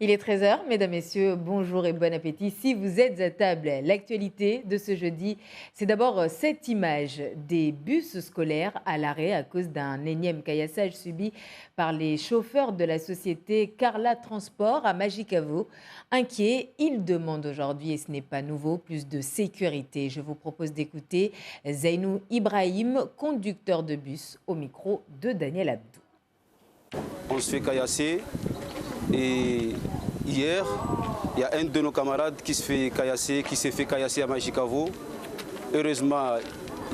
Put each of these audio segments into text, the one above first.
Il est 13 h, mesdames, messieurs, bonjour et bon appétit. Si vous êtes à table, l'actualité de ce jeudi, c'est d'abord cette image des bus scolaires à l'arrêt à cause d'un énième caillassage subi par les chauffeurs de la société Carla Transport à Magicavo. Inquiets, ils demandent aujourd'hui, et ce n'est pas nouveau, plus de sécurité. Je vous propose d'écouter Zainou Ibrahim, conducteur de bus, au micro de Daniel Abdou. On se fait caillasser et hier, il y a un de nos camarades qui s'est fait caillasser à Magicavo. Heureusement,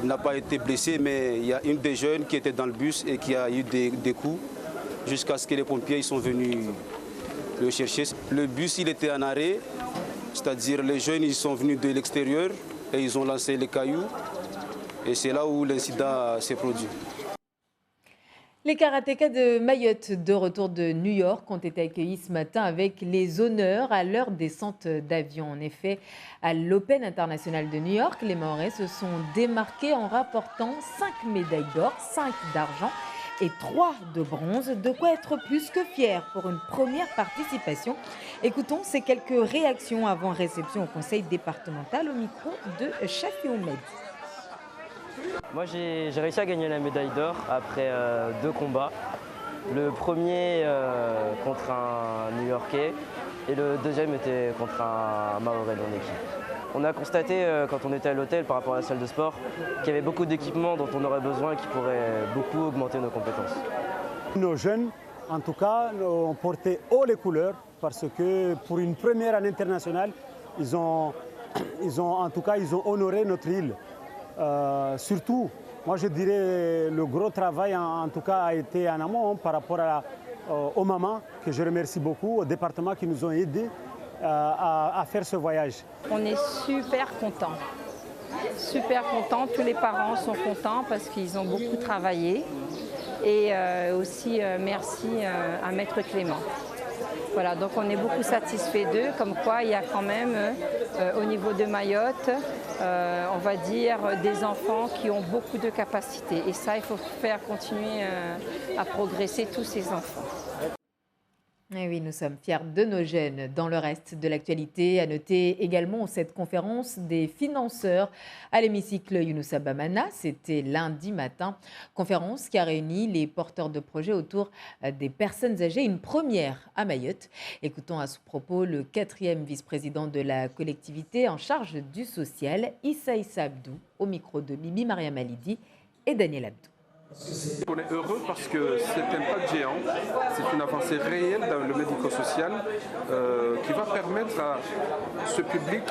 il n'a pas été blessé, mais il y a une des jeunes qui était dans le bus et qui a eu des coups jusqu'à ce que les pompiers sont venus le chercher. Le bus, il était en arrêt, c'est-à-dire les jeunes ils sont venus de l'extérieur et ils ont lancé les cailloux. Et c'est là où l'incident s'est produit. Les karatékas de Mayotte, de retour de New York, ont été accueillis ce matin avec les honneurs à leur descente d'avion. En effet, à l'Open International de New York, les Mahorais se sont démarqués en rapportant 5 médailles d'or, 5 d'argent et 3 de bronze. De quoi être plus que fier pour une première participation. Écoutons ces quelques réactions avant réception au conseil départemental au micro de Chafi Oumed. Moi j'ai réussi à gagner la médaille d'or après 2 combats. Le premier contre un New-Yorkais et le deuxième était contre un Mahorais de mon équipe. On a constaté quand on était à l'hôtel par rapport à la salle de sport qu'il y avait beaucoup d'équipements dont on aurait besoin et qui pourraient beaucoup augmenter nos compétences. Nos jeunes, en tout cas, ont porté haut les couleurs parce que pour une première année internationale, ils ont honoré notre île. Surtout, moi je dirais le gros travail en tout cas a été en amont par rapport aux mamans, que je remercie beaucoup, au département qui nous ont aidés à faire ce voyage. On est super contents, tous les parents sont contents parce qu'ils ont beaucoup travaillé et aussi merci à Maître Clément. Voilà, donc on est beaucoup satisfait d'eux, comme quoi il y a quand même au niveau de Mayotte, on va dire des enfants qui ont beaucoup de capacités. Et ça, il faut faire continuer à progresser tous ces enfants. Et oui, nous sommes fiers de nos jeunes. Dans le reste de l'actualité, à noter également cette conférence des financeurs à l'hémicycle Younoussa Bamana. C'était lundi matin. Conférence qui a réuni les porteurs de projets autour des personnes âgées. Une première à Mayotte. Écoutons à ce propos le 4e vice-président de la collectivité en charge du social, Issa Abdou, au micro de Bibi Maria Malidi et Daniel Abdou. On est heureux parce que c'est un pas de géant, c'est une avancée réelle dans le médico-social qui va permettre à ce public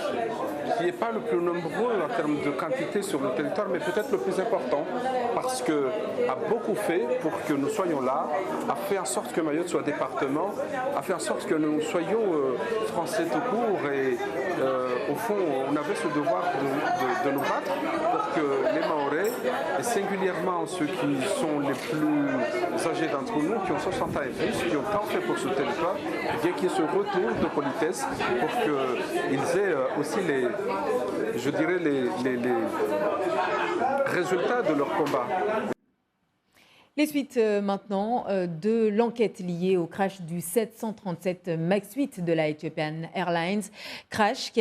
qui n'est pas le plus nombreux en termes de quantité sur le territoire, mais peut-être le plus important parce qu'il a beaucoup fait pour que nous soyons là, a fait en sorte que Mayotte soit département, a fait en sorte que nous soyons français tout court et au fond on avait ce devoir de nous battre pour que les Mahorais, et singulièrement ceux qui sont les plus âgés d'entre nous, qui ont 60 ans et plus, qui ont tant fait pour ce territoire, bien qu'il y ait ce retour de politesse pour qu'ils aient aussi les résultats de leur combat. Les suites maintenant de l'enquête liée au crash du 737 MAX 8 de la Ethiopian Airlines. Crash qui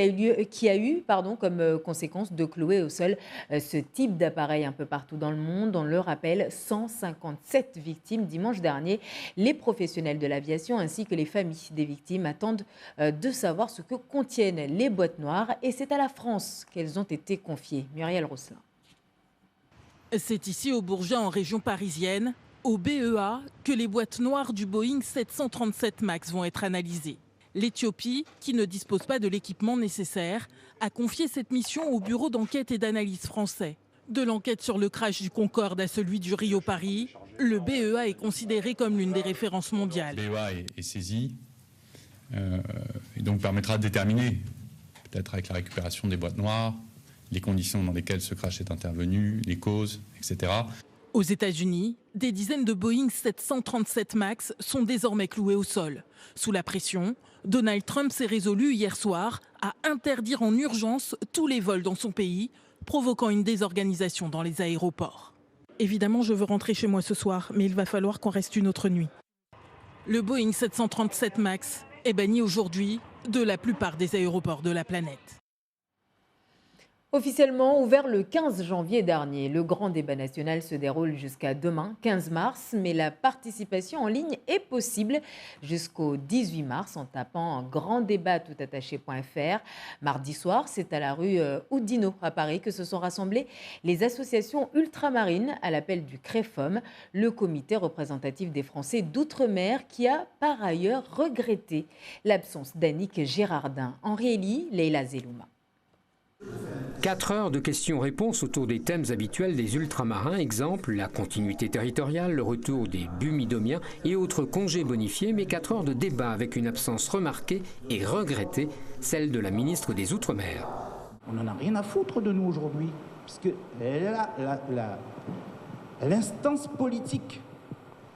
a eu comme conséquence de clouer au sol ce type d'appareil un peu partout dans le monde. On le rappelle, 157 victimes dimanche dernier. Les professionnels de l'aviation ainsi que les familles des victimes attendent de savoir ce que contiennent les boîtes noires. Et c'est à la France qu'elles ont été confiées. Muriel Rosselin. C'est ici au Bourget, en région parisienne, au BEA, que les boîtes noires du Boeing 737 MAX vont être analysées. L'Éthiopie, qui ne dispose pas de l'équipement nécessaire, a confié cette mission au bureau d'enquête et d'analyse français. De l'enquête sur le crash du Concorde à celui du Rio-Paris, le BEA est considéré comme l'une des références mondiales. Le BEA est saisi et donc permettra de déterminer, peut-être avec la récupération des boîtes noires, les conditions dans lesquelles ce crash est intervenu, les causes, etc. Aux États-Unis, des dizaines de Boeing 737 MAX sont désormais cloués au sol. Sous la pression, Donald Trump s'est résolu hier soir à interdire en urgence tous les vols dans son pays, provoquant une désorganisation dans les aéroports. Évidemment, je veux rentrer chez moi ce soir, mais il va falloir qu'on reste une autre nuit. Le Boeing 737 MAX est banni aujourd'hui de la plupart des aéroports de la planète. Officiellement ouvert le 15 janvier dernier, le grand débat national se déroule jusqu'à demain, 15 mars, mais la participation en ligne est possible jusqu'au 18 mars en tapant granddébat-toutattaché.fr. Mardi soir, c'est à la rue Oudinot à Paris que se sont rassemblées les associations ultramarines à l'appel du CREFOM, le comité représentatif des Français d'outre-mer qui a par ailleurs regretté l'absence d'Annick Girardin. Henri Elie, Leila Zelouma. 4 heures de questions-réponses autour des thèmes habituels des ultramarins, exemple la continuité territoriale, le retour des bumidomiens et autres congés bonifiés, mais 4 heures de débat avec une absence remarquée et regrettée, celle de la ministre des Outre-mer. On n'en a rien à foutre de nous aujourd'hui, parce que l'instance politique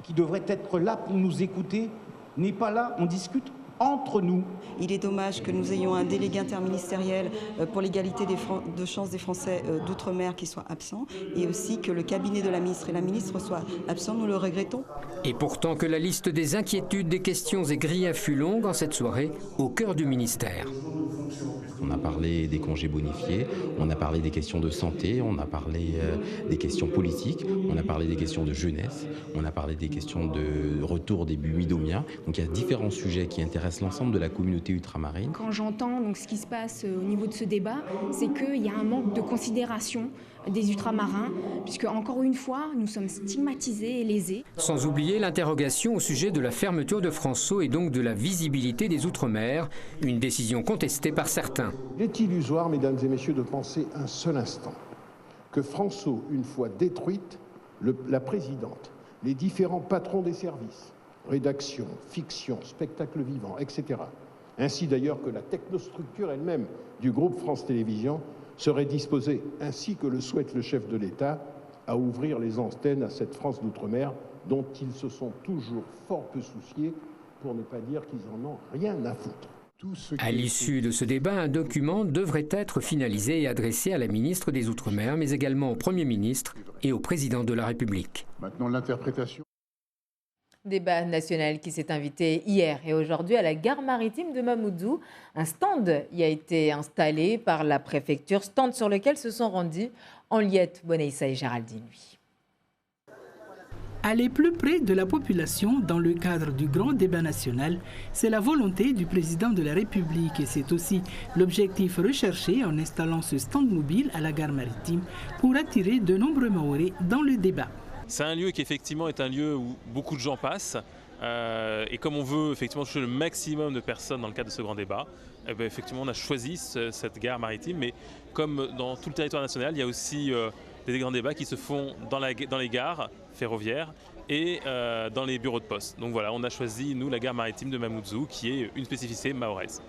qui devrait être là pour nous écouter n'est pas là, on discute entre nous. Il est dommage que nous ayons un délégué interministériel pour l'égalité de chances des Français d'outre-mer qui soit absent et aussi que le cabinet de la ministre et la ministre soient absents, nous le regrettons. Et pourtant que la liste des inquiétudes, des questions et griefs fut longue en cette soirée au cœur du ministère. On a parlé des congés bonifiés, on a parlé des questions de santé, on a parlé des questions politiques, on a parlé des questions de jeunesse, on a parlé des questions de retour des bumidomiens. Donc il y a différents sujets qui intéressent l'ensemble de la communauté ultramarine. Quand j'entends donc ce qui se passe au niveau de ce débat, c'est qu'il y a un manque de considération des ultramarins, puisque encore une fois, nous sommes stigmatisés et lésés. Sans oublier l'interrogation au sujet de la fermeture de François et donc de la visibilité des Outre-mer, une décision contestée par certains. Il est illusoire, mesdames et messieurs, de penser un seul instant que François, une fois détruite, la présidente, les différents patrons des services, rédaction, fiction, spectacle vivant, etc., ainsi d'ailleurs que la technostructure elle-même du groupe France Télévisions, serait disposée, ainsi que le souhaite le chef de l'État, à ouvrir les antennes à cette France d'outre-mer dont ils se sont toujours fort peu souciés, pour ne pas dire qu'ils en ont rien à foutre. À l'issue de ce débat, un document devrait être finalisé et adressé à la ministre des Outre-mer, mais également au Premier ministre et au Président de la République. Maintenant, l'interprétation. Débat national qui s'est invité hier et aujourd'hui à la gare maritime de Mamoudzou. Un stand y a été installé par la préfecture, stand sur lequel se sont rendus Henriette Boneissa et Géraldine Lui. Aller plus près de la population dans le cadre du grand débat national, c'est la volonté du président de la République et c'est aussi l'objectif recherché en installant ce stand mobile à la gare maritime pour attirer de nombreux Mahorais dans le débat. C'est un lieu qui effectivement est un lieu où beaucoup de gens passent et comme on veut effectivement toucher le maximum de personnes dans le cadre de ce grand débat, effectivement on a choisi cette gare maritime, mais comme dans tout le territoire national, il y a aussi des grands débats qui se font dans les gares ferroviaires et dans les bureaux de poste. Donc voilà, on a choisi nous la gare maritime de Mamoudzou qui est une spécificité mahoraise.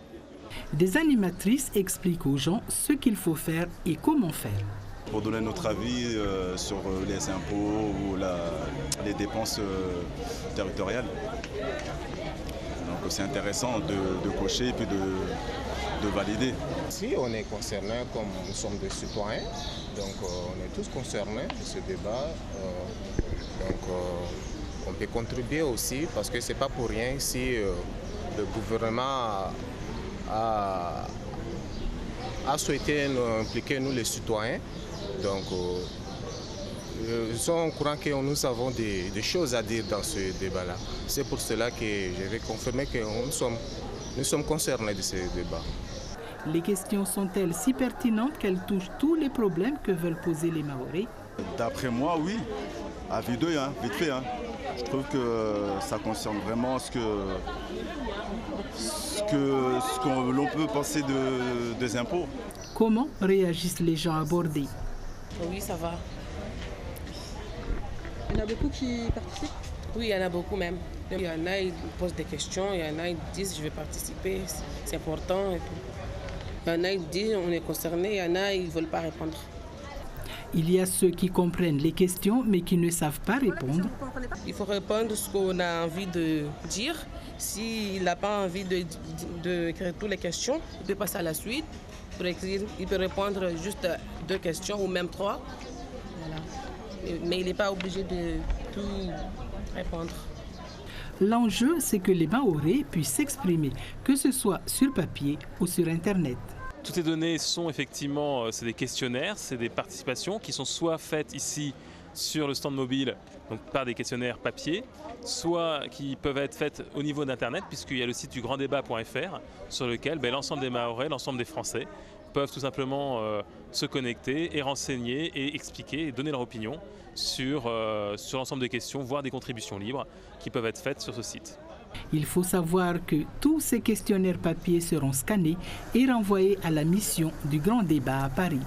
Des animatrices expliquent aux gens ce qu'il faut faire et comment faire. Pour donner notre avis sur les impôts ou les dépenses territoriales. Donc c'est intéressant de cocher et puis de valider. Si on est concerné comme nous sommes des citoyens, donc on est tous concernés de ce débat. On peut contribuer aussi parce que c'est pas pour rien si le gouvernement a souhaité nous impliquer, nous les citoyens. Donc, nous sommes au courant que nous avons des choses à dire dans ce débat-là. C'est pour cela que je vais confirmer que nous sommes concernés de ce débat. Les questions sont-elles si pertinentes qu'elles touchent tous les problèmes que veulent poser les Mahorais? D'après moi, oui. À vue d'œil, vite fait. Je trouve que ça concerne vraiment ce que l'on peut penser des impôts. Comment réagissent les gens abordés? Oui, ça va. Il y en a beaucoup qui participent? Oui, il y en a beaucoup même. Il y en a, ils posent des questions, il y en a, ils disent je vais participer, c'est important et tout. Il y en a, ils disent on est concerné, il y en a, ils ne veulent pas répondre. Il y a ceux qui comprennent les questions mais qui ne savent pas répondre. Il faut répondre ce qu'on a envie de dire. S'il n'a pas envie d'écrire toutes les questions, il peut passer à la suite. Il peut répondre juste 2 questions ou même 3. Voilà. Mais il n'est pas obligé de tout répondre. L'enjeu, c'est que les Mahorais puissent s'exprimer, que ce soit sur papier ou sur Internet. Toutes ces données sont effectivement c'est des questionnaires, c'est des participations qui sont soit faites ici sur le stand mobile, donc par des questionnaires papier, soit qui peuvent être faites au niveau d'Internet, puisqu'il y a le site du granddébat.fr sur lequel l'ensemble des Mahorais, l'ensemble des Français peuvent tout simplement se connecter et renseigner et expliquer et donner leur opinion sur l'ensemble des questions, voire des contributions libres qui peuvent être faites sur ce site. Il faut savoir que tous ces questionnaires papier seront scannés et renvoyés à la mission du Grand Débat à Paris.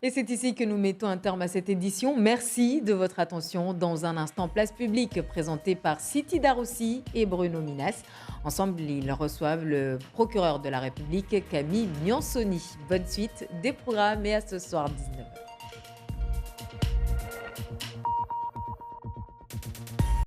Et c'est ici que nous mettons un terme à cette édition. Merci de votre attention. Dans un instant, Place publique, présentée par Siti Darroussi et Bruno Minas. Ensemble, ils reçoivent le procureur de la République, Camille Miansoni. Bonne suite des programmes et à ce soir 19h.